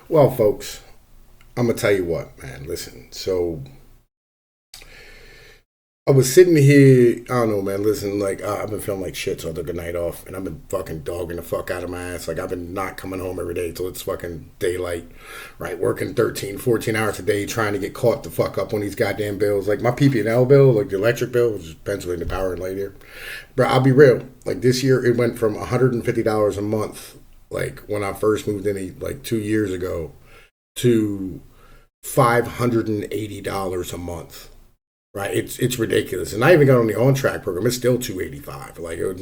Well, folks, I'm gonna tell you what, man. Listen, so I was sitting here. I don't know, man. Listen, I've been feeling like shit, so I took a night off, and I've been fucking dogging the fuck out of my ass. Like I've been not coming home every day till it's fucking daylight, right? Working 13, 14 hours a day, trying to get caught the fuck up on these goddamn bills. Like my PP&L bill, like the electric bill, which is Pennsylvania Power and Light here. But I'll be real. Like this year, it went from $150 a month, like when I first moved in, like 2 years ago, to $580 a month. Right, it's ridiculous, and I even got on the on track program. It's still 285,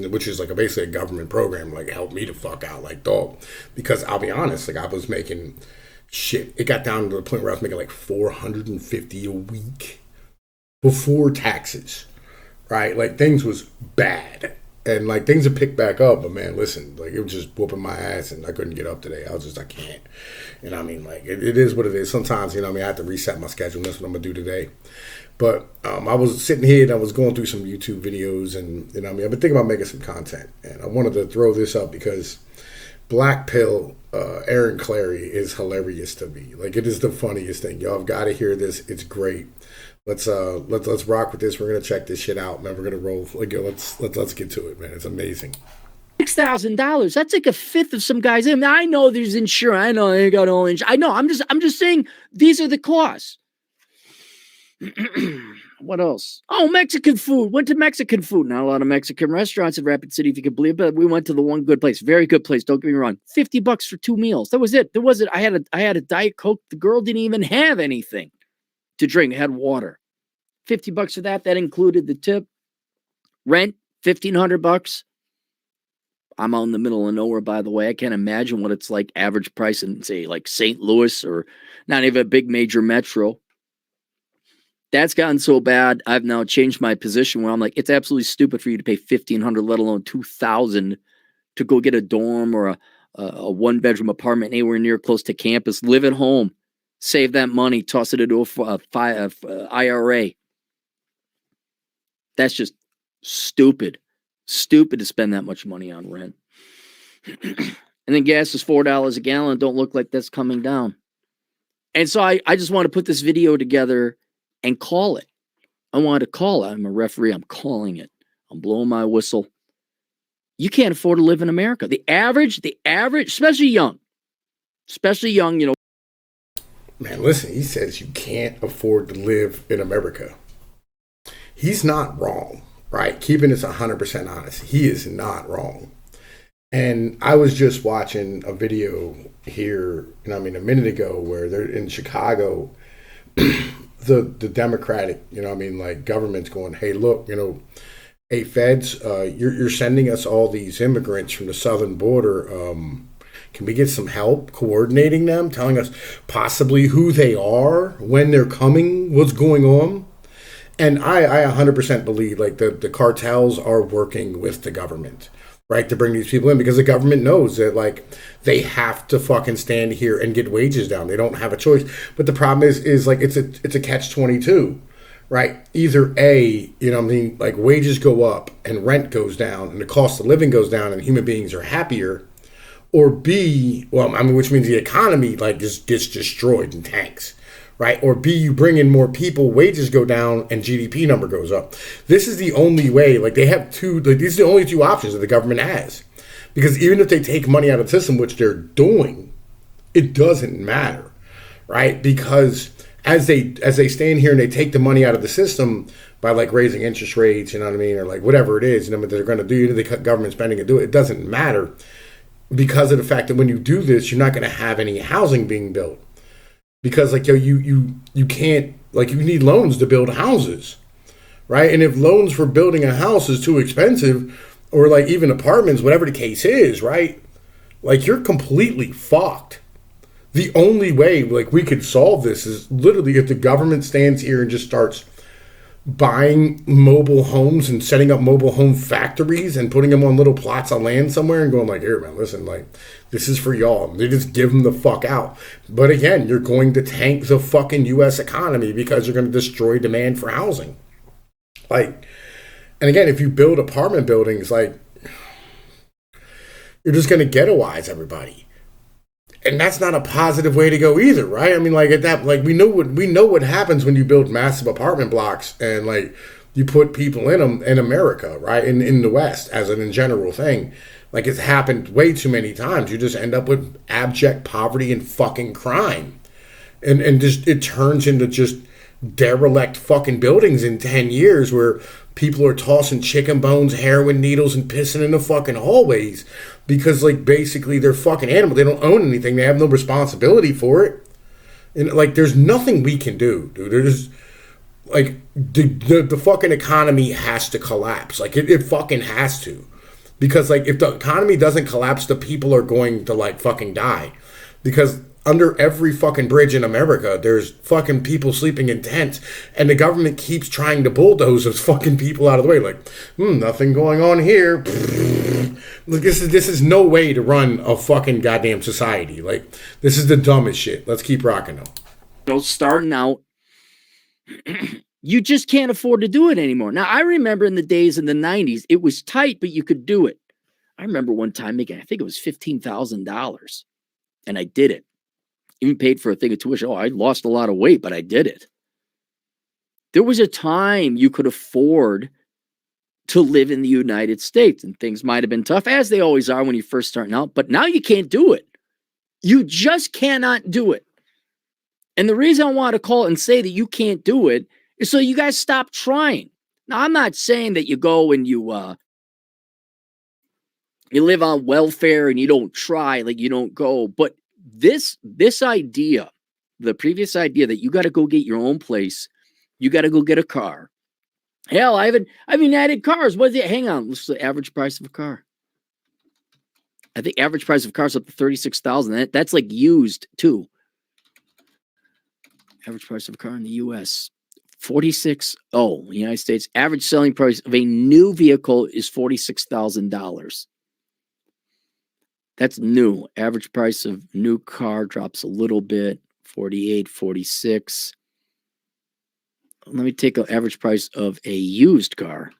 which is basically a government program. Like, help me the fuck out, like dog. Because I'll be honest, I was making shit. It got down to the point where I was making like 450 a week before taxes. Right, like things was bad, and like things have picked back up. But man, listen, like it was just whooping my ass, and I couldn't get up today. I can't. And I mean, like it is what it is. Sometimes, I have to reset my schedule. And that's what I'm gonna do today. But I was sitting here and I was going through some YouTube videos, and I've been thinking about making some content, and I wanted to throw this up because Black Pill, Aaron Clary is hilarious to me. Like it is the funniest thing. Y'all have got to hear this. It's great. Let's rock with this. We're gonna check this shit out, man. We're gonna roll. Let's get to it, man. It's amazing. $6,000. That's like a fifth of some guys. I mean, I know there's insurance. I know they got all insurance. I know. I'm just saying these are the costs. What else? Oh, Mexican food. Went to Mexican food. Not a lot of Mexican restaurants in Rapid City, if you can believe it, but we went to the one good place. Very good place. Don't get me wrong. $50 for 2 meals. That was it. There was it. I had a Diet Coke. The girl didn't even have anything to drink. It had water. $50 for that. That included the tip. Rent, $1,500. I'm out in the middle of nowhere, by the way. I can't imagine what it's like average price in, say, like St. Louis or not even a big major metro. That's gotten so bad, I've now changed my position where I'm like, it's absolutely stupid for you to pay $1,500, let alone $2,000 to go get a dorm or a one-bedroom apartment anywhere near close to campus. Live at home. Save that money. Toss it into a IRA. That's just stupid. Stupid to spend that much money on rent. And then gas is $4 a gallon. Don't look like that's coming down. And so I just want to put this video together and call it. I wanted to call it. I'm a referee. I'm calling it. I'm blowing my whistle. You can't afford to live in America. The average, especially young, Man, listen, he says you can't afford to live in America. He's not wrong, right? Keeping this 100% honest. He is not wrong. And I was just watching a video here, a minute ago, where they're in Chicago. the Democratic, government's going, hey, look, hey, feds, you're sending us all these immigrants from the southern border. Can we get some help coordinating them, telling us possibly who they are, when they're coming, what's going on? And I 100% believe the cartels are working with the government, right, to bring these people in, because the government knows that they have to fucking stand here and get wages down. They don't have a choice. But the problem is it's a catch-22, right? Either A, wages go up and rent goes down and the cost of living goes down and human beings are happier, or B, which means the economy just gets destroyed in tanks. Right? Or B, you bring in more people, wages go down, and GDP number goes up. This is the only way. They have these are the only two options that the government has. Because even if they take money out of the system, which they're doing, it doesn't matter, right? Because as they stand here and they take the money out of the system by raising interest rates, or whatever it is, that they're going to do, they cut government spending and do it. It doesn't matter because of the fact that when you do this, you're not going to have any housing being built. Because you can't, you need loans to build houses, right? And if loans for building a house is too expensive, or even apartments, whatever the case is, right? You're completely fucked. The only way we could solve this is literally if the government stands here and just starts buying mobile homes and setting up mobile home factories and putting them on little plots of land somewhere and going here, man, listen, this is for y'all. They just give them the fuck out. But again, you're going to tank the fucking U.S. economy because you're going to destroy demand for housing. And again, if you build apartment buildings, you're just going to ghettoize everybody. And that's not a positive way to go either, right? I mean, like at that, like we know what happens when you build massive apartment blocks and like you put people in them in America, right? In the West, as an in general thing, like it's happened way too many times. You just end up with abject poverty and fucking crime, and just it turns into just derelict fucking buildings in 10 years where people are tossing chicken bones, heroin needles, and pissing in the fucking hallways because, like, basically they're fucking animals. They don't own anything. They have no responsibility for it. And, like, there's nothing we can do, dude. There's, like, the fucking economy has to collapse. Like, it fucking has to. Because, like, if the economy doesn't collapse, the people are going to, like, fucking die. Because under every fucking bridge in America, there's fucking people sleeping in tents, and the government keeps trying to bulldoze those fucking people out of the way. Like, nothing going on here. Like, this is no way to run a fucking goddamn society. Like, this is the dumbest shit. Let's keep rocking though. So starting out, you just can't afford to do it anymore. Now, I remember in the days in the 90s, it was tight, but you could do it. I remember one time making, I think it was $15,000, and I did it. Even paid for a thing of tuition. Oh, I lost a lot of weight, but I did it. There was a time you could afford to live in the United States, and things might have been tough, as they always are when you're first starting out, but now you can't do it. You just cannot do it. And the reason I want to call it and say that you can't do it is so you guys stop trying. Now, I'm not saying that you go and you live on welfare and you don't try, like you don't go, but this idea, the previous idea that you got to go get your own place, you got to go get a car. Hell, I haven't added cars. What is it? Hang on, what's the average price of a car? I think average price of cars up to $36,000. That's like used too. Average price of a car in the U.S. 46. Oh, United States. Average selling price of a new vehicle is $46,000. That's new. Average price of new car drops a little bit. 48, 46. Let me take an average price of a used car.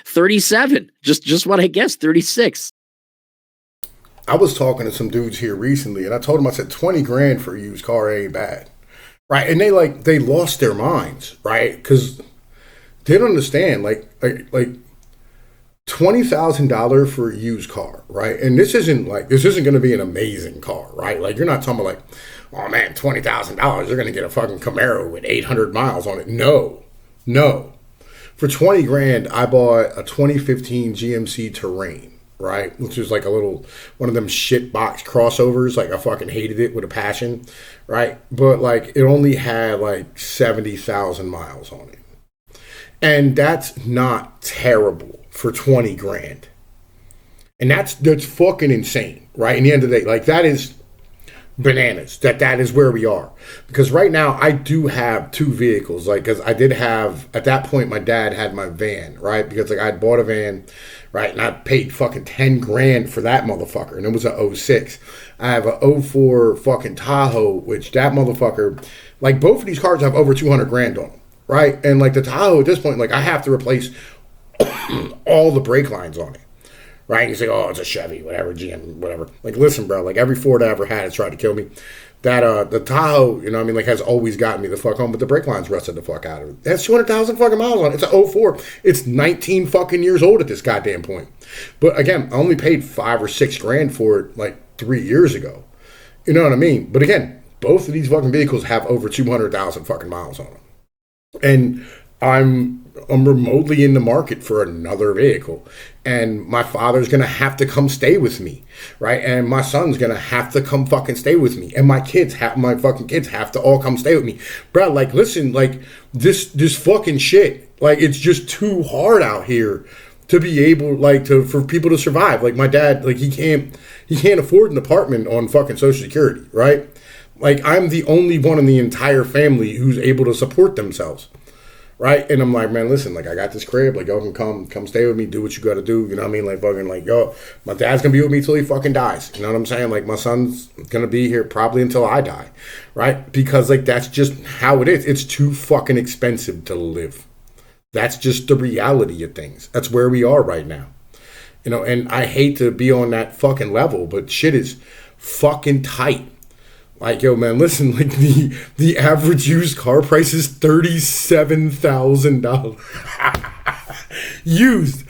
37. Just what I guessed. 36. I was talking to some dudes here recently, and I told them, I said, 20 grand for a used car ain't bad. Right? And they lost their minds, right? Because they don't understand, like $20,000 for a used car, right? And this isn't going to be an amazing car, right? Like, you're not talking about like, oh man, $20,000, you're going to get a fucking Camaro with 800 miles on it. No. For 20 grand, I bought a 2015 GMC Terrain, right? Which is like a little, one of them shit box crossovers. Like, I fucking hated it with a passion, right? But like, it only had like 70,000 miles on it. And that's not terrible for 20 grand. And that's fucking insane, right? In the end of the day, like, that is bananas. That is where we are. Because right now I do have two vehicles, like, because I did have, at that point, my dad had my van, right? Because like, I'd bought a van, right? And I paid fucking 10 grand for that motherfucker, and it was a 06. I have a 04 fucking Tahoe, which that motherfucker, like, both of these cars have over 200 grand on them, right? And like the Tahoe at this point, like, I have to replace all the brake lines on it, right? You say, oh, it's a Chevy, whatever, GM, whatever. Like, listen, bro, like, every Ford I ever had has tried to kill me. That the Tahoe, you know what I mean, like, has always gotten me the fuck home, but the brake lines rusted the fuck out of it. It has 200,000 fucking miles on it. It's a 04. It's 19 fucking years old at this goddamn point. But again, I only paid 5 or 6 grand for it like 3 years ago. You know what I mean? But again, both of these fucking vehicles have over 200,000 fucking miles on them. And I'm remotely in the market for another vehicle, and my father's gonna have to come stay with me, right? And my son's gonna have to come fucking stay with me, and my fucking kids have to all come stay with me, bro. Like, listen, like, this fucking shit, like, it's just too hard out here to be able, like, for people to survive. Like, my dad, like, he can't afford an apartment on fucking Social Security, right? Like, I'm the only one in the entire family who's able to support themselves. Right? And I'm like, man, listen, like, I got this crib, like, y'all can come stay with me, do what you gotta do, you know what I mean? Like, fucking, like, yo, my dad's gonna be with me till he fucking dies, you know what I'm saying? Like, my son's gonna be here probably until I die, right? Because, like, that's just how it is. It's too fucking expensive to live. That's just the reality of things. That's where we are right now. And I hate to be on that fucking level, but shit is fucking tight. Like, yo, man, listen, like the average used car price is $37,000. Used.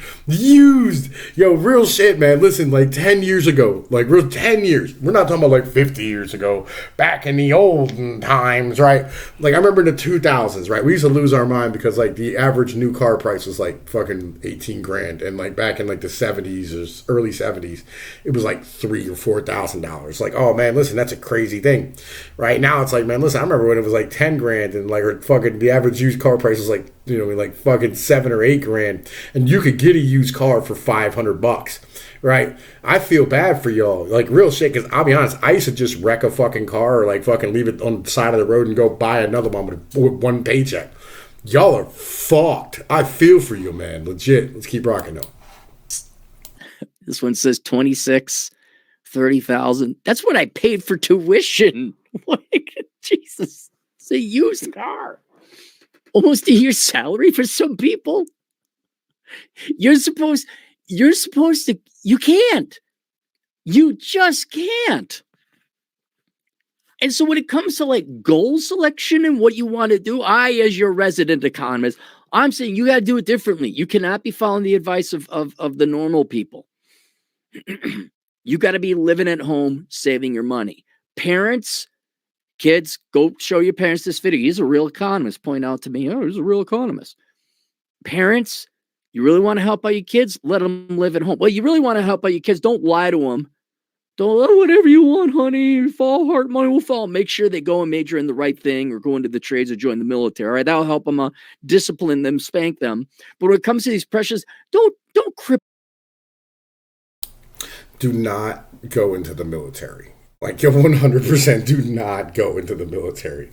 Yo, real shit, man. Listen, like 10 years ago, like real 10 years. We're not talking about like 50 years ago, back in the olden times, right? Like I remember in the 2000s, right? We used to lose our mind because like the average new car price was like fucking 18 grand. And like back in like the 70s or early 70s, it was like $3,000 or $4,000. Like, oh man, listen, that's a crazy thing. Right now it's like, man, listen, I remember when it was like 10 grand and like or fucking the average used car price was like, like fucking 7 or 8 grand, and you could get a used car for $500, right? I feel bad for y'all, like real shit, because I'll be honest, I used to just wreck a fucking car or like fucking leave it on the side of the road and go buy another one with one paycheck. Y'all are fucked. I feel for you, man. Legit. Let's keep rocking though. This one says 26, 30,000. That's what I paid for tuition. Like, Jesus, it's a used car. Almost a year's salary for some people. You can't. You just can't. And so when it comes to like goal selection and what you want to do, as your resident economist, I'm saying you got to do it differently. You cannot be following the advice of the normal people. You got to be living at home, saving your money. Parents, kids, go show your parents this video. He's a real economist. Point out to me, he's a real economist. Parents, you really want to help out your kids? Let them live at home. Well, you really want to help out your kids? Don't lie to them. Don't, whatever you want, honey. Fall hard, money will fall. Make sure they go and major in the right thing or go into the trades or join the military. All right, that'll help them discipline them, spank them. But when it comes to these pressures, don't cripple. Do not go into the military. Like, yo, 100% do not go into the military.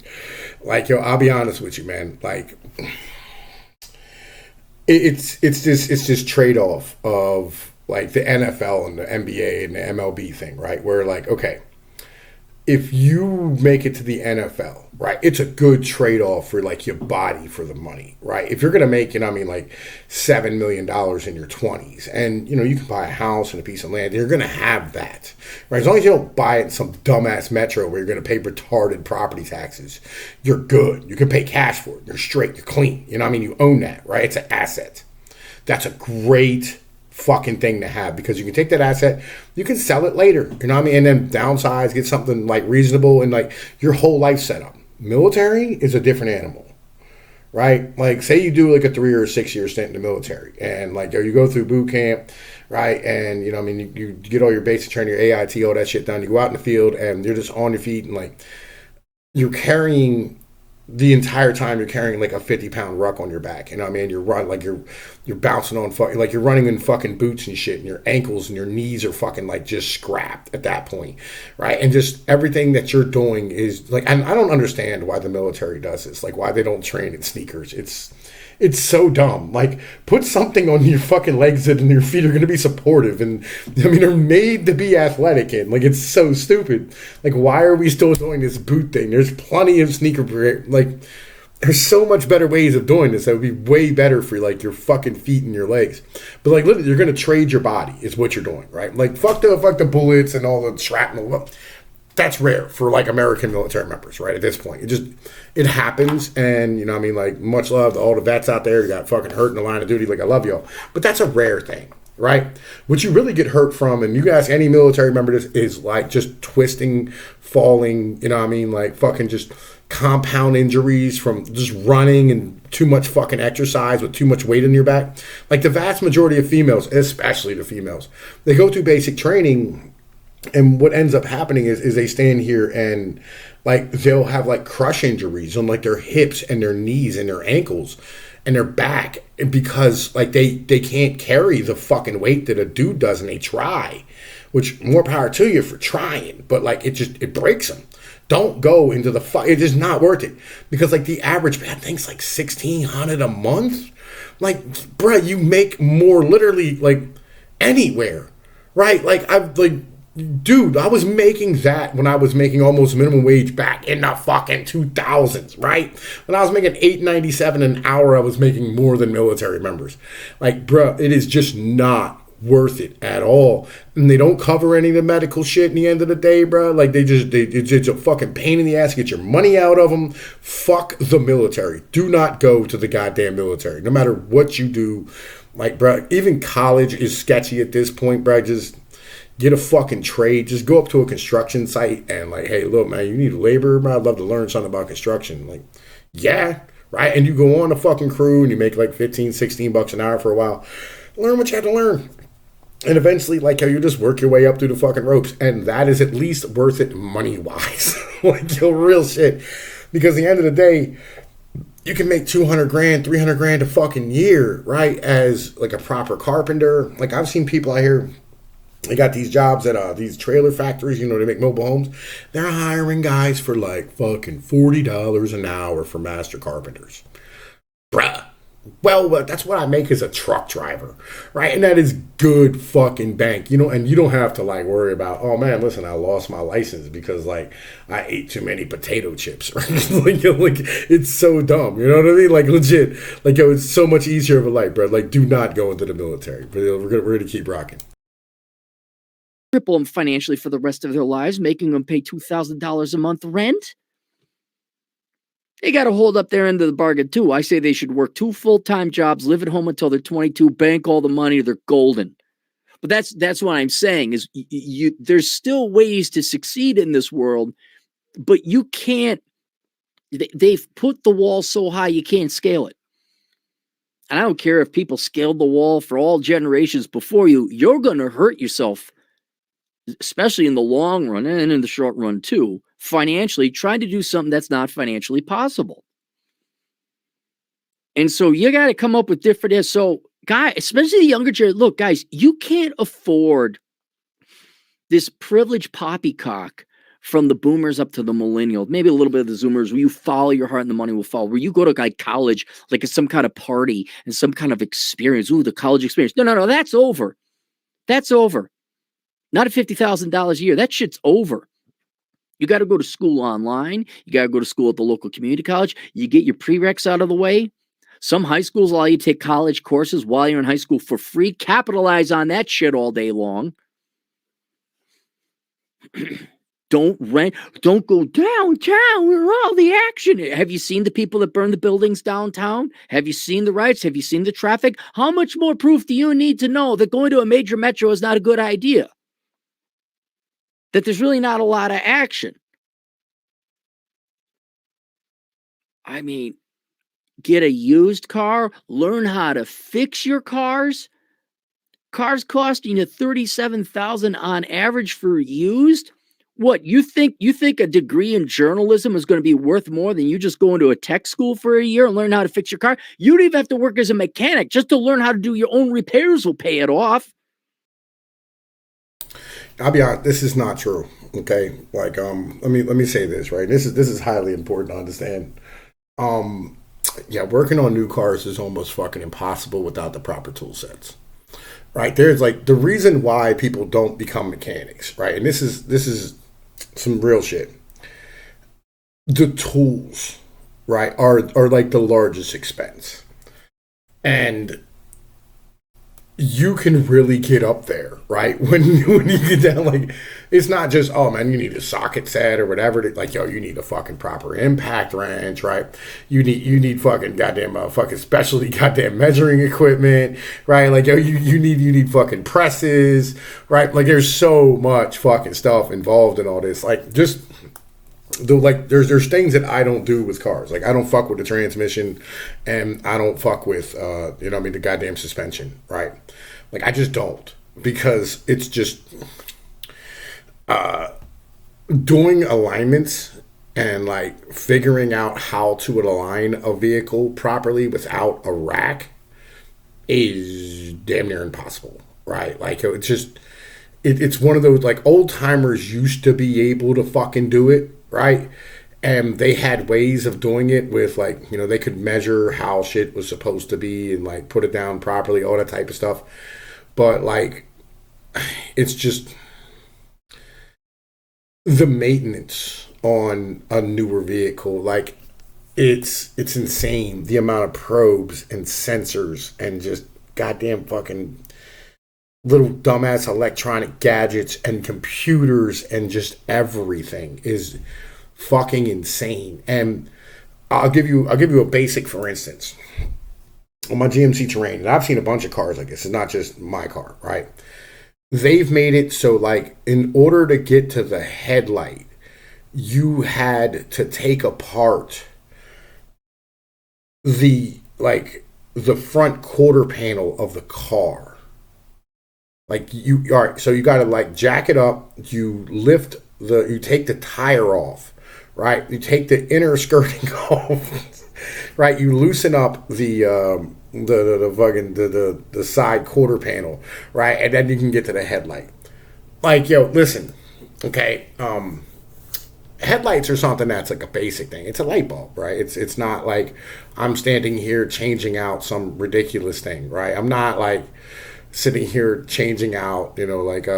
Like, yo, I'll be honest with you, man. Like, it's this trade-off of, like, the NFL and the NBA and the MLB thing, right? Where, like, okay, if you make it to the NFL, right, it's a good trade-off for, like, your body for the money, right? If you're going to make, like $7 million in your 20s and, you can buy a house and a piece of land, you're going to have that, right? As long as you don't buy it in some dumbass metro where you're going to pay retarded property taxes, you're good. You can pay cash for it. You're straight. You're clean. You own that, right? It's an asset. That's a great fucking thing to have because you can take that asset, you can sell it later, and then downsize, get something like reasonable and like your whole life set up. Military is a different animal, right? Like say you do like a 3 or 6 year stint in the military and like you go through boot camp, right? And you get all your basic training, your AIT, all that shit done. You go out in the field and you're just on your feet and like you're carrying the entire time you're carrying like a 50-pound ruck on your back, you're running like you're bouncing on like you're running in fucking boots and shit, and your ankles and your knees are fucking like just scrapped at that point, right? And just everything that you're doing is like, and I don't understand why the military does this, like why they don't train in sneakers. It's so dumb. Like, put something on your fucking legs and your feet are going to be supportive. And, they're made to be athletic in. Like, it's so stupid. Like, why are we still doing this boot thing? There's plenty of like, there's so much better ways of doing this that would be way better for, like, your fucking feet and your legs. But, like, literally, you're going to trade your body is what you're doing, right? Like, fuck the bullets and all the shrapnel. That's rare for like American military members, right? At this point, it happens, and like much love to all the vets out there who got fucking hurt in the line of duty. Like I love y'all, but that's a rare thing, right? What you really get hurt from, and you can ask any military member this, is like just twisting, falling, like fucking just compound injuries from just running and too much fucking exercise with too much weight in your back. Like the vast majority of females, especially the females, they go through basic training. And what ends up happening is they stand here and like they'll have like crush injuries on like their hips and their knees and their ankles and their back because like they can't carry the fucking weight that a dude does, and they try, which more power to you for trying, but like it breaks them. Don't go into the fight. It is not worth it because like the average man thinks like $1,600 a month. Like, bruh, you make more literally like anywhere, right? Like I've like. Dude, I was making that when I was making almost minimum wage back in the fucking 2000s, right? When I was making $8.97 an hour, I was making more than military members. Like, bruh, it is just not worth it at all. And they don't cover any of the medical shit in the end of the day, bro. Like it's just a fucking pain in the ass. Get your money out of them. Fuck the military. Do not go to the goddamn military. No matter what you do. Like, bro, even college is sketchy at this point, bro. Just get a fucking trade. Just go up to a construction site and like, hey, look, man, you need a laborer, bro. I'd love to learn something about construction. Like, yeah, right. And you go on a fucking crew and you make like 15, 16 bucks an hour for a while. Learn what you have to learn. And eventually, like, you just work your way up through the fucking ropes. And that is at least worth it money-wise. Like, yo, real shit. Because at the end of the day, you can make 200 grand, 300 grand a fucking year, right? As, like, a proper carpenter. Like, I've seen people out here, they got these jobs at these trailer factories, you know, they make mobile homes. They're hiring guys for, like, fucking $40 an hour for master carpenters. Bruh. Well, that's what I make as a truck driver, right? And that is good fucking bank, you know, and you don't have to like worry about, oh man, listen, I lost my license because like I ate too many potato chips, right? like it's so dumb, you know what I mean? Like legit, like yo, it's so much easier of a life, bro. Like do not go into the military, but we're gonna keep rocking. Cripple them financially for the rest of their lives, making them pay $2,000 a month rent. They got to hold up their end of the bargain, too. I say they should work 2 full-time jobs, live at home until they're 22, bank all the money, they're golden. But that's what I'm saying is there's still ways to succeed in this world, but you can't, they've put the wall so high you can't scale it. And I don't care if people scaled the wall for all generations before you, you're going to hurt yourself, especially in the long run and in the short run, too. Financially, trying to do something that's not financially possible. And so you got to come up with different. So, guys, especially the younger generation, look, guys, you can't afford this privileged poppycock from the boomers up to the millennials, maybe a little bit of the zoomers, where you follow your heart and the money will follow, where you go to like college, like it's some kind of party and some kind of experience. Ooh, the college experience. No, that's over. That's over. Not at $50,000 a year. That shit's over. You got to go to school online. You got to go to school at the local community college. You get your prereqs out of the way. Some high schools allow you to take college courses while you're in high school for free. Capitalize on that shit all day long. Don't rent. Don't go downtown where all the action is. Have you seen the people that burn the buildings downtown? Have you seen the riots? Have you seen the traffic? How much more proof do you need to know that going to a major metro is not a good idea? That there's really not a lot of action. I mean, get a used car, learn how to fix your cars. Cars costing you $37,000 on average for used. What you think a degree in journalism is going to be worth more than you just going to a tech school for a year and learn how to fix your car? You don't even have to work as a mechanic. Just to learn how to do your own repairs will pay it off. I'll be honest, this is not true. Okay, like let me say this, right. This is highly important to understand. Yeah, working on new cars is almost fucking impossible without the proper tool sets. Right? There's like the reason why people don't become mechanics, right? And this is some real shit. The tools, right, are like the largest expense. And you can really get up there, right? When you get down, like, it's not just, oh man, you need a socket set or whatever. Like, yo, you need a fucking proper impact wrench, right? You need fucking goddamn fucking specialty goddamn measuring equipment, right? Like, yo, you need fucking presses, right? Like, there's so much fucking stuff involved in all this. Like, just there's things that I don't do with cars. Like I don't fuck with the transmission, and I don't fuck with the goddamn suspension, right? Like I just don't, because it's just doing alignments and like figuring out how to align a vehicle properly without a rack is damn near impossible, right? Like it's one of those, like, old timers used to be able to fucking do it, right? And they had ways of doing it with, like, they could measure how shit was supposed to be and like put it down properly, all that type of stuff. But like, it's just the maintenance on a newer vehicle, like it's insane, the amount of probes and sensors and just goddamn fucking little dumbass electronic gadgets and computers and just everything is fucking insane. And I'll give you a basic for instance. On my GMC Terrain, and I've seen a bunch of cars like this. It's not just my car, right? They've made it so like in order to get to the headlight, you had to take apart the front quarter panel of the car. Like you all right, so you gotta like jack it up, you take the tire off, right? You take the inner skirting off, right? You loosen up the side quarter panel, right? And then you can get to the headlight. Like, yo, listen, okay, headlights are something that's like a basic thing. It's a light bulb, right? It's not like I'm standing here changing out some ridiculous thing, right? I'm not like sitting here changing out, like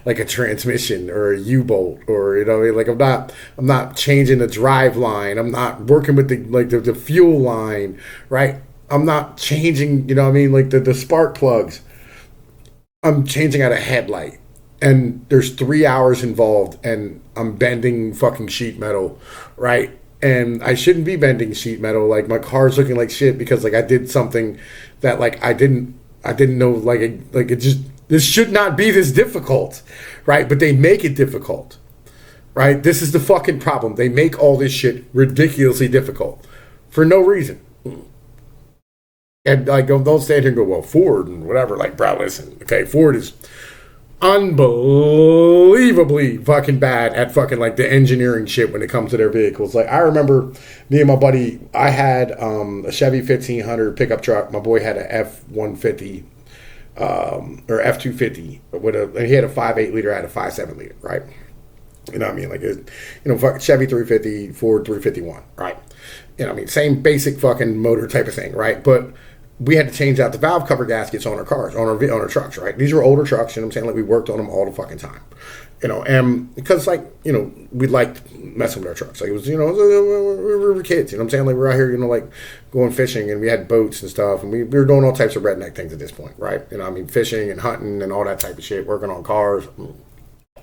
like a transmission or a U-bolt, or like I'm not changing the drive line. I'm not working with the fuel line, right? I'm not changing, like the spark plugs. I'm changing out a headlight, and there's 3 hours involved, and I'm bending fucking sheet metal, right? And I shouldn't be bending sheet metal. Like my car's looking like shit because like I did something that like I didn't know, it just, this should not be this difficult, right? But they make it difficult, right? This is the fucking problem. They make all this shit ridiculously difficult for no reason. And like, don't stand here and go, well, Ford and whatever. Like, bro, listen, okay, Ford is unbelievably fucking bad at fucking like the engineering shit when it comes to their vehicles. Like, I remember me and my buddy, I had a Chevy 1500 pickup truck. My boy had a F-150 or F-250 and he had a 5.8 liter, I had a 5.7 liter, right? You know what I mean? Like, fucking Chevy 350, Ford 351, right? You know what I mean? Same basic fucking motor type of thing, right? But we had to change out the valve cover gaskets on our cars, on our trucks, right? These were older trucks, you know what I'm saying? Like, we worked on them all the fucking time, and because, like, we liked messing with our trucks. Like, it was, we were kids, you know what I'm saying? Like, we're out here, like, going fishing, and we had boats and stuff, and we were doing all types of redneck things at this point, right? Fishing and hunting and all that type of shit, working on cars.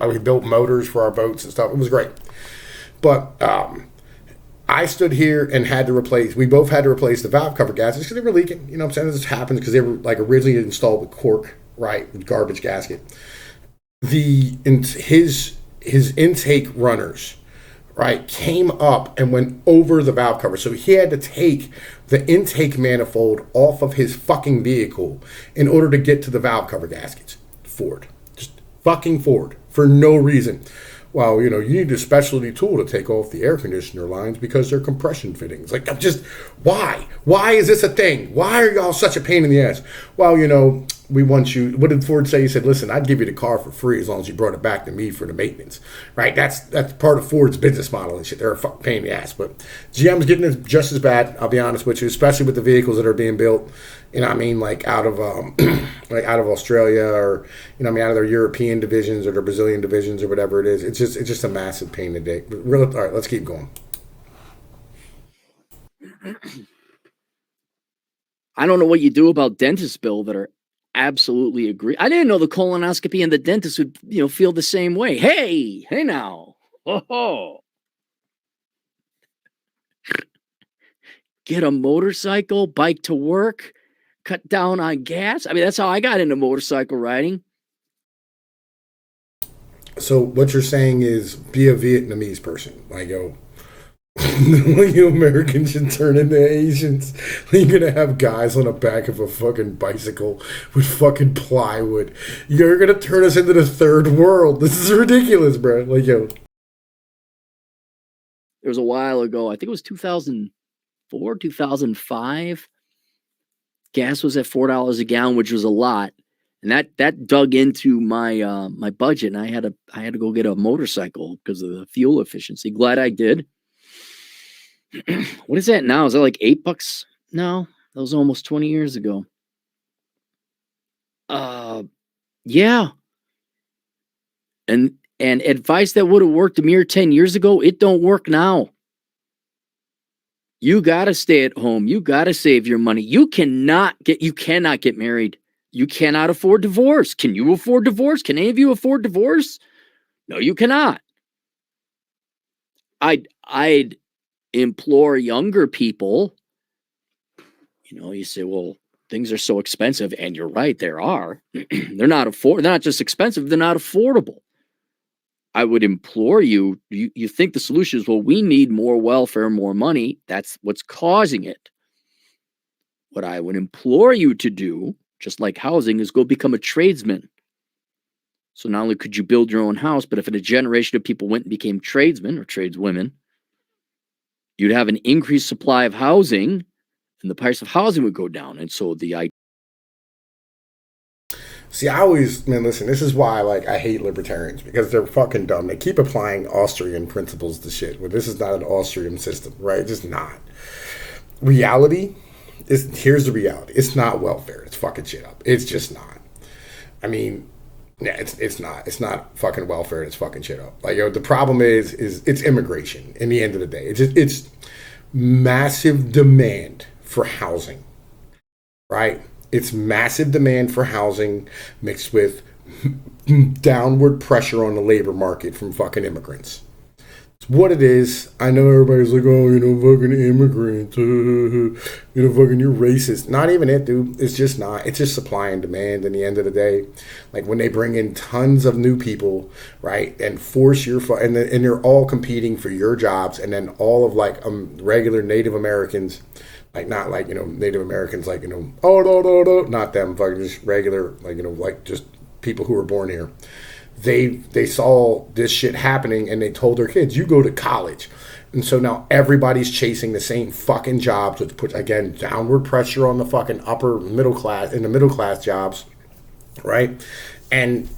We built motors for our boats and stuff. It was great. But, I stood here and we both had to replace the valve cover gaskets because they were leaking. You know what I'm saying? This happened because they were like originally installed with cork, right? With garbage gasket. His intake runners, right, came up and went over the valve cover. So he had to take the intake manifold off of his fucking vehicle in order to get to the valve cover gaskets. Ford. Just fucking Ford. For no reason. Well, you need a specialty tool to take off the air conditioner lines because they're compression fittings. Like, I'm just, why? Why is this a thing? Why are y'all such a pain in the ass? Well, we want you, what did Ford say? He said, listen, I'd give you the car for free as long as you brought it back to me for the maintenance, right? That's part of Ford's business model and shit. They're a fucking pain in the ass. But GM's getting it just as bad, I'll be honest with you, especially with the vehicles that are being built, like out of out of Australia, or out of their European divisions or their Brazilian divisions or whatever it is. It's just a massive pain in the dick. All right, let's keep going. I don't know what you do about dentists, Bill, that are absolutely agree. I didn't know the colonoscopy and the dentist would, feel the same way. Hey now. Oh. Get a motorcycle, bike to work, cut down on gas. I mean, that's how I got into motorcycle riding. So what you're saying is be a Vietnamese person. Like, yo, you Americans should turn into Asians. You're gonna have guys on the back of a fucking bicycle with fucking plywood. You're gonna turn us into the third world. This is ridiculous, bro. Like, yo. It was a while ago. I think it was 2004, 2005. Gas was at $4 a gallon, which was a lot. And that dug into my my budget, and I had to go get a motorcycle because of the fuel efficiency. Glad I did. What is that now? Is that like $8 now? That was almost 20 years ago. Yeah. And advice that would have worked a mere 10 years ago, it don't work now. You gotta stay at home. You gotta save your money. You cannot get married. You cannot afford divorce. Can you afford divorce? Can any of you afford divorce? No, you cannot. I'd implore younger people, you say, well, things are so expensive, and you're right, there are. They're not just expensive, they're not affordable. I would implore you think the solution is, well, we need more welfare, more money. That's what's causing it. What I would implore you to do, just like housing, is go become a tradesman. So not only could you build your own house, but if a generation of people went and became tradesmen or tradeswomen, you'd have an increased supply of housing, and the price of housing would go down. And so See, listen, this is why, I hate libertarians, because they're fucking dumb. They keep applying Austrian principles to shit, but this is not an Austrian system, right? It's just not. Here's the reality. It's not welfare. It's fucking shit up. It's just not. I mean, yeah, it's not. It's not fucking welfare. It's fucking shit up. The problem is it's immigration. In the end of the day, it's massive demand for housing, right? It's massive demand for housing mixed with downward pressure on the labor market from fucking immigrants. It's what it is. I know everybody's like, oh, fucking immigrants, fucking you're racist. Not even it, dude. It's just not. It's just supply and demand in the end of the day. When they bring in tons of new people, right, and force and you're all competing for your jobs, and then all of regular Native Americans, not Native Americans, oh, no, not them, fucking just regular, just people who were born here. They saw this shit happening, and they told their kids, you go to college. And so now everybody's chasing the same fucking jobs, which puts, again, downward pressure on the fucking upper middle class, in the middle class jobs, right? And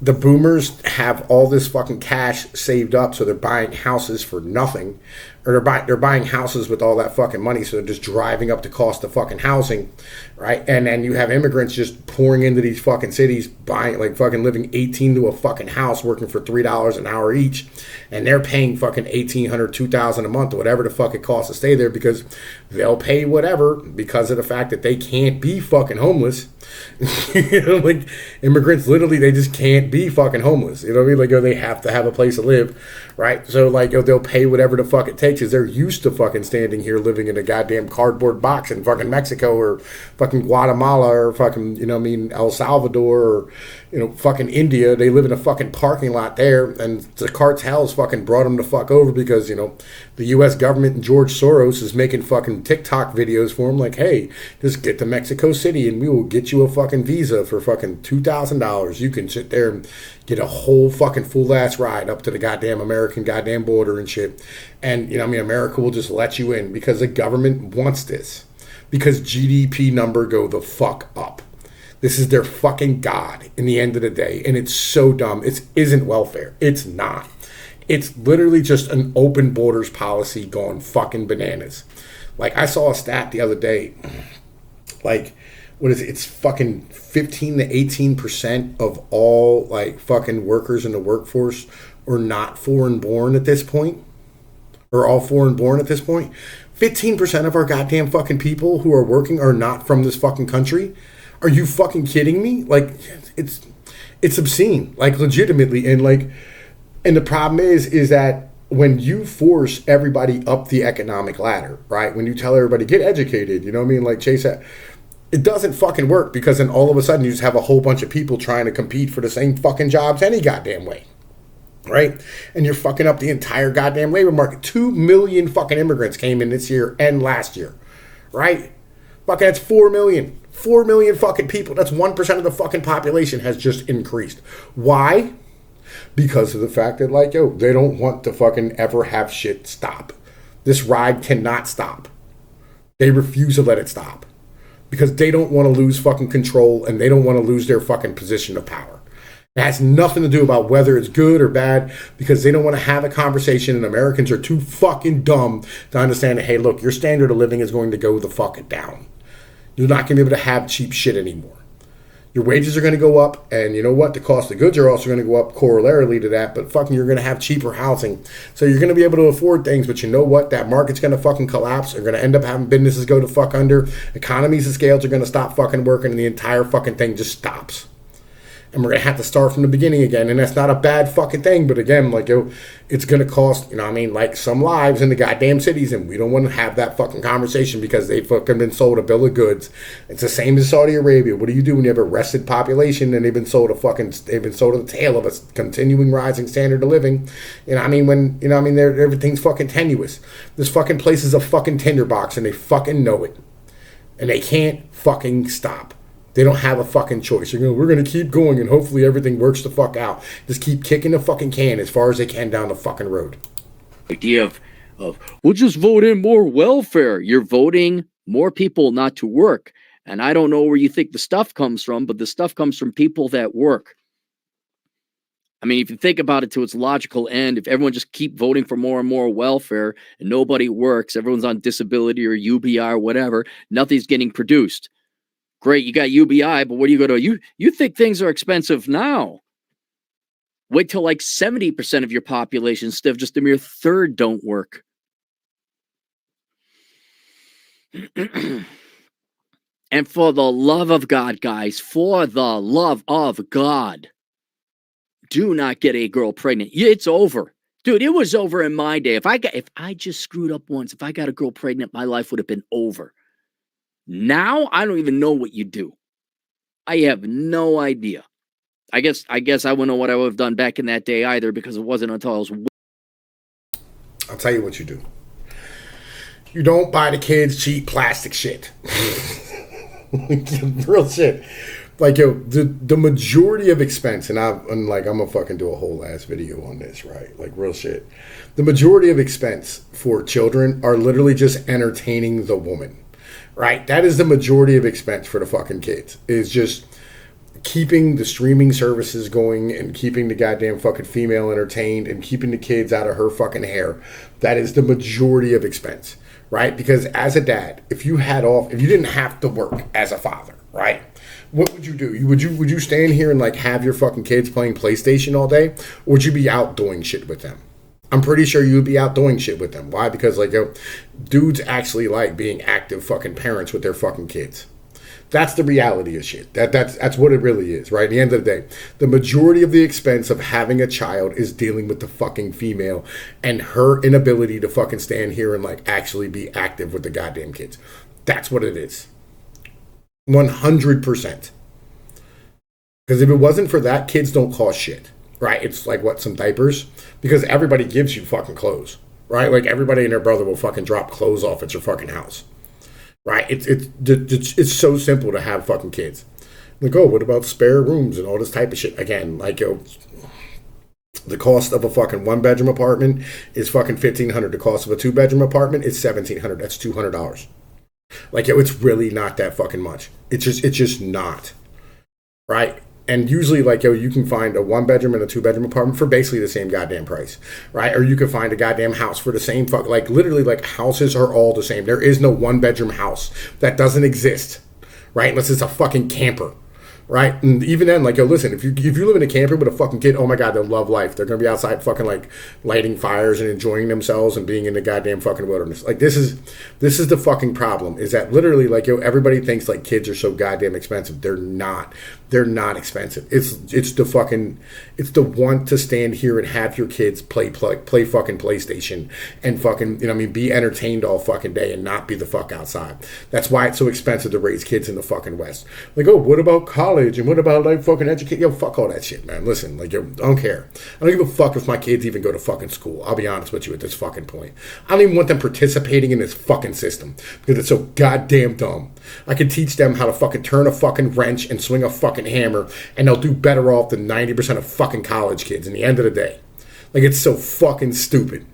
the boomers have all this fucking cash saved up, so they're buying houses for nothing, or they're buying houses with all that fucking money, so they're just driving up the cost of fucking housing, right? And then you have immigrants just pouring into these fucking cities, buying, fucking living 18 to a fucking house, working for $3 an hour each, and they're paying fucking $1,800, $2,000 a month, or whatever the fuck it costs to stay there, because they'll pay whatever because of the fact that they can't be fucking homeless. Immigrants, literally, they just can't be fucking homeless. You know what I mean? They have to have a place to live, right? So they'll pay whatever the fuck it takes, because they're used to fucking standing here living in a goddamn cardboard box in fucking Mexico, or fucking Guatemala, or fucking, El Salvador, or fucking India. They live in a fucking parking lot there, and the cartels fucking brought them the fuck over because, the U.S. government and George Soros is making fucking TikTok videos for them, hey, just get to Mexico City and we will get you a fucking visa for fucking $2,000. You can sit there and get a whole fucking full ass ride up to the goddamn American goddamn border and shit. And, America will just let you in because the government wants this. Because GDP number go the fuck up. This is their fucking God in the end of the day. And it's so dumb. It isn't welfare. It's not. It's literally just an open borders policy going fucking bananas. I saw a stat the other day. What is it? It's fucking 15 to 18% of all fucking workers in the workforce are not foreign born at this point. Or all foreign born at this point. 15% of our goddamn fucking people who are working are not from this fucking country. Are you fucking kidding me? It's obscene. Legitimately. And the problem is that when you force everybody up the economic ladder, right? When you tell everybody, get educated, chase that. It doesn't fucking work, because then all of a sudden you just have a whole bunch of people trying to compete for the same fucking jobs any goddamn way, right? And you're fucking up the entire goddamn labor market. 2 million fucking immigrants came in this year and last year, right? Fucking that's 4 million. 4 million fucking people. That's 1% of the fucking population has just increased. Why? Because of the fact that, they don't want to fucking ever have shit stop. This ride cannot stop. They refuse to let it stop. Because they don't want to lose fucking control, and they don't want to lose their fucking position of power. It has nothing to do about whether it's good or bad, because they don't want to have a conversation, and Americans are too fucking dumb to understand that, hey, look, your standard of living is going to go the fuck down. You're not going to be able to have cheap shit anymore. Your wages are going to go up, and you know what? The cost of goods are also going to go up corollarily to that, but fucking you're going to have cheaper housing. So you're going to be able to afford things, but you know what? That market's going to fucking collapse. You're going to end up having businesses go to fuck under. Economies of scales are going to stop fucking working, and the entire fucking thing just stops. And we're going to have to start from the beginning again. And that's not a bad fucking thing. But again, like, yo, it's going to cost, you know what I mean, like some lives in the goddamn cities. And we don't want to have that fucking conversation because they've fucking been sold a bill of goods. It's the same as Saudi Arabia. What do you do when you have a rested population and they've been sold a tale of a continuing rising standard of living? You know what I mean? When, you know what I mean, everything's fucking tenuous. This fucking place is a fucking tinderbox and they fucking know it. And they can't fucking stop. They don't have a fucking choice. We're going to keep going and hopefully everything works the fuck out. Just keep kicking the fucking can as far as they can down the fucking road. Idea of we'll just vote in more welfare. You're voting more people not to work. And I don't know where you think the stuff comes from, but the stuff comes from people that work. I mean, if you think about it to its logical end, if everyone just keep voting for more and more welfare and nobody works, everyone's on disability or UBI or whatever, nothing's getting produced. Great, you got UBI, but what do you go to? You think things are expensive now. Wait till like 70% of your population, instead of just a mere third, don't work. And for the love of God, guys, for the love of God, do not get a girl pregnant. It's over. Dude, it was over in my day. If I just screwed up once, if I got a girl pregnant, my life would have been over. Now, I don't even know what you do. I have no idea. I guess I wouldn't know what I would have done back in that day either, because it wasn't until I was... I'll tell you what you do. You don't buy the kids cheap plastic shit. Real shit. Like, yo, the majority of expense, and I'm gonna fucking do a whole ass video on this, right? Like, real shit. The majority of expense for children are literally just entertaining the woman. Right? That is the majority of expense for the fucking kids. Is just keeping the streaming services going and keeping the goddamn fucking female entertained and keeping the kids out of her fucking hair. That is the majority of expense. Right? Because as a dad, if you didn't have to work as a father, right? What would you do? Would you stand here and like have your fucking kids playing PlayStation all day? Or would you be out doing shit with them? I'm pretty sure you'd be out doing shit with them. Why? Because like, yo, dudes actually like being active fucking parents with their fucking kids. That's the reality of shit. That's what it really is, right? At the end of the day, the majority of the expense of having a child is dealing with the fucking female and her inability to fucking stand here and like actually be active with the goddamn kids. That's what it is. 100%. Because if it wasn't for that, kids don't cost shit. Right, it's like what, some diapers? Because everybody gives you fucking clothes, right? Like everybody and their brother will fucking drop clothes off at your fucking house, right? It's so simple to have fucking kids. Like, oh, what about spare rooms and all this type of shit? Again, like, yo, the cost of a fucking 1-bedroom apartment is fucking $1,500. The cost of a 2-bedroom apartment is $1,700. That's $200. Like, yo, it's really not that fucking much. It's just not, right? And usually, like, yo, you can find a 1-bedroom and a 2-bedroom apartment for basically the same goddamn price, right? Or you can find a goddamn house for the same like, literally, like, houses are all the same. There is no 1-bedroom house. That doesn't exist, right? Unless it's a fucking camper, right? And even then, like, yo, listen, if you live in a camper with a fucking kid, oh my God, they'll love life. They're going to be outside fucking, like, lighting fires and enjoying themselves and being in the goddamn fucking wilderness. Like, this is the fucking problem, is that literally, like, yo, everybody thinks, like, kids are so goddamn expensive. They're not. They're not expensive. It's the want to stand here and have your kids play fucking PlayStation and fucking, you know what I mean, be entertained all fucking day and not be the fuck outside. That's why it's so expensive to raise kids in the fucking West. Like, oh, what about college and what about like fucking education? Yo, fuck all that shit, man. Listen, like, yo, I don't care. I don't give a fuck if my kids even go to fucking school. I'll be honest with you at this fucking point. I don't even want them participating in this fucking system because it's so goddamn dumb. I can teach them how to fucking turn a fucking wrench and swing a fucking hammer, and they'll do better off than 90% of fucking college kids in the end of the day. Like, it's so fucking stupid.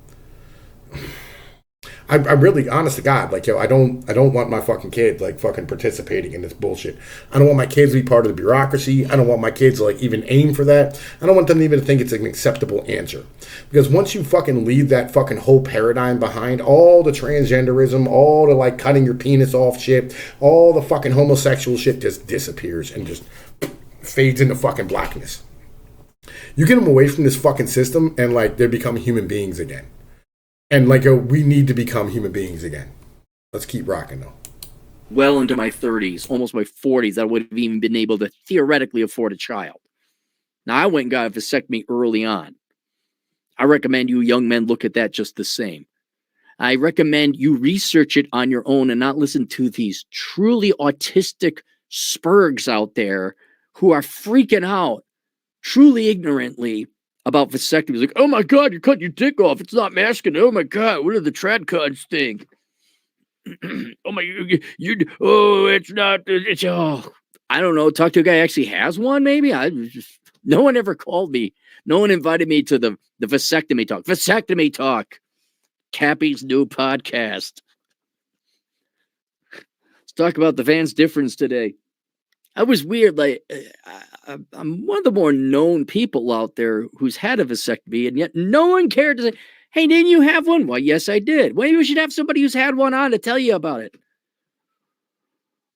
I'm really, honest to God, like, yo, I don't want my fucking kids, like, fucking participating in this bullshit. I don't want my kids to be part of the bureaucracy. I don't want my kids to, like, even aim for that. I don't want them to even think it's an acceptable answer. Because once you fucking leave that fucking whole paradigm behind, all the transgenderism, all the, like, cutting your penis off shit, all the fucking homosexual shit just disappears and just fades into fucking blackness. You get them away from this fucking system, and like they become human beings again. And like we need to become human beings again. Let's keep rocking though. Well into my 30s, almost my 40s, I would have even been able to theoretically afford a child. Now, I went and got a vasectomy early on. I recommend you young men look at that just the same. I recommend you research it on your own and not listen to these truly autistic spurgs out there who are freaking out truly ignorantly about vasectomies. Like, oh my God, you're cutting your dick off. It's not masculine. Oh my God, what do the trad cuds think? Oh my, it's not, it's, oh, I don't know. Talk to a guy who actually has one, maybe. No one ever called me. No one invited me to the vasectomy talk. Vasectomy talk. Cappy's new podcast. Let's talk about the Vans difference today. I was weird. Like, I'm one of the more known people out there who's had a vasectomy, and yet no one cared to say, hey, didn't you have one? Well, yes, I did. Maybe we should have somebody who's had one on to tell you about it.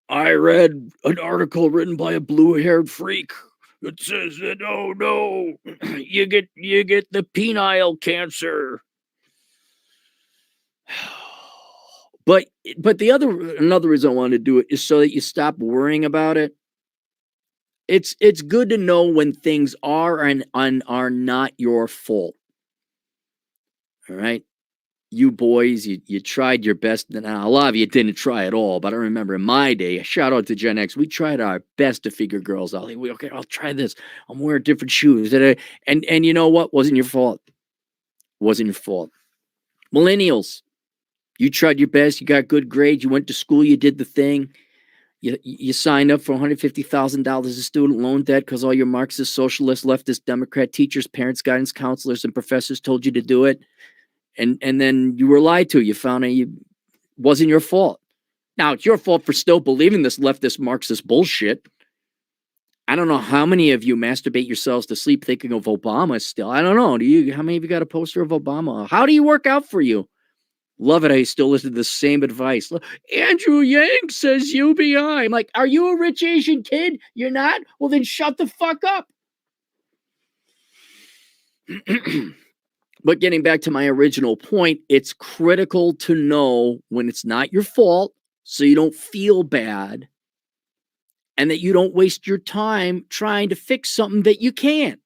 I read an article written by a blue-haired freak. It says that, oh no, you get the penile cancer. But another reason I wanted to do it is so that you stop worrying about it. It's good to know when things are and are not your fault. All right. You boys, you tried your best. Now, a lot of you didn't try at all, but I remember in my day, shout out to Gen X, we tried our best to figure girls out. Like, okay, I'll try this. I'm wearing different shoes. And you know what? Wasn't your fault. Wasn't your fault. Millennials, you tried your best. You got good grades. You went to school. You did the thing. You signed up for $150,000 of student loan debt because all your Marxist, socialist, leftist, Democrat teachers, parents, guidance counselors, and professors told you to do it. And then you were lied to. You found out it wasn't your fault. Now, it's your fault for still believing this leftist Marxist bullshit. I don't know how many of you masturbate yourselves to sleep thinking of Obama still. I don't know. How many of you got a poster of Obama? How do you work out for you? Love it. I still listen to the same advice. Andrew Yang says UBI. I'm like, are you a rich Asian kid? You're not? Well, then shut the fuck up. But getting back to my original point, it's critical to know when it's not your fault so you don't feel bad and that you don't waste your time trying to fix something that you can't.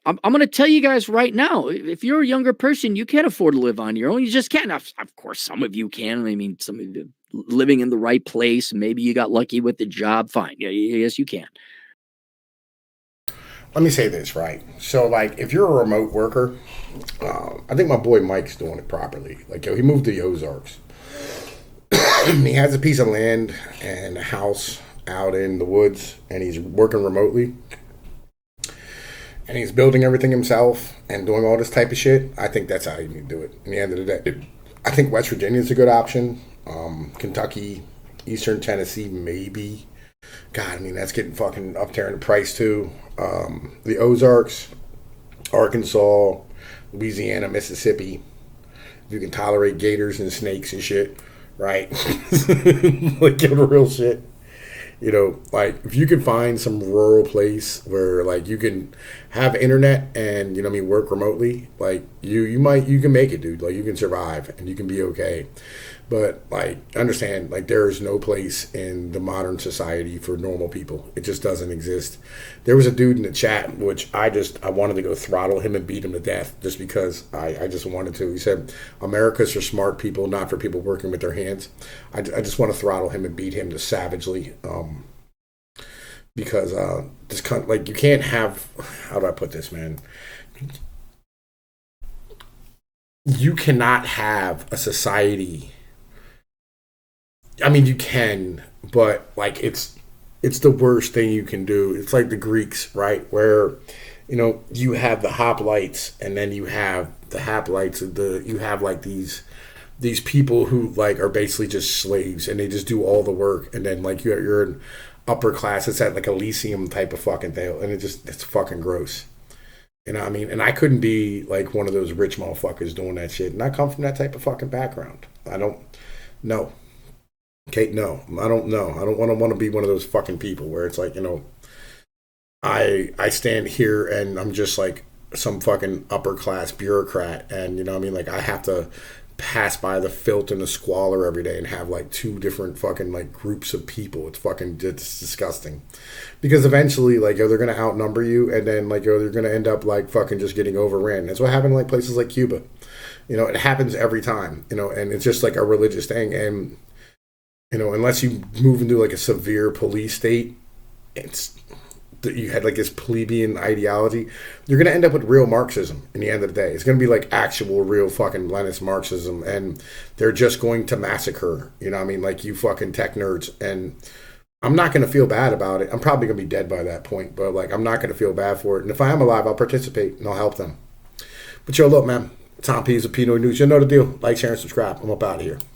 I'm going to tell you guys right now, if you're a younger person, you can't afford to live on your own. You just can't. Of course, some of you can. I mean, some of you living in the right place. Maybe you got lucky with the job. Fine. Yeah, yes, you can. Let me say this, right? So, like, if you're a remote worker, I think my boy Mike's doing it properly. Like, he moved to the Ozarks. He has a piece of land and a house out in the woods, and he's working remotely. And he's building everything himself and doing all this type of shit. I think that's how you need to do it. In the end of the day, I think West Virginia is a good option. Kentucky, Eastern Tennessee, maybe. God, I mean, that's getting fucking up there in the price too. The Ozarks, Arkansas, Louisiana, Mississippi. If you can tolerate gators and snakes and shit, right? Like, give it real shit. You know, like, if you can find some rural place where, like, you can have internet and, you know what I mean, work remotely, like, you can make it, dude. Like, you can survive and you can be okay. But, like, understand, like, there is no place in the modern society for normal people. It just doesn't exist. There was a dude in the chat, which I wanted to go throttle him and beat him to death just because I just wanted to. He said, America's for smart people, not for people working with their hands. I just want to throttle him and beat him to savagely. Because this like, you can't have, how do I put this, man? You cannot have a society. I mean, you can, but, like, it's the worst thing you can do. It's like the Greeks, right? Where, you know, you have the hoplites, and then you have the hoplites. You have, like, these people who, like, are basically just slaves, and they just do all the work, and then, like, you're in upper class. It's at, like, Elysium type of fucking thing, and it's fucking gross. You know what I mean? And I couldn't be, like, one of those rich motherfuckers doing that shit, and I come from that type of fucking background. I don't know. Okay, no, I don't know. I don't want to be one of those fucking people where it's like, I stand here and I'm just like some fucking upper class bureaucrat, and I mean, like I have to pass by the filth and the squalor every day and have like two different fucking like groups of people. It's disgusting, because eventually like they're gonna outnumber you, and then like they're gonna end up like fucking just getting overran. That's what happened in like places like Cuba. It happens every time. And it's just like a religious thing, and unless you move into like a severe police state, it's that you had like this plebeian ideology, you're going to end up with real Marxism in the end of the day. It's going to be like actual, real fucking Leninist Marxism, and they're just going to massacre, what I mean, like you fucking tech nerds. And I'm not going to feel bad about it. I'm probably going to be dead by that point, but like I'm not going to feel bad for it. And if I am alive, I'll participate and I'll help them. But yo, look, man, Tom Pease of Pnoid News. You know the deal. Like, share, and subscribe. I'm up out of here.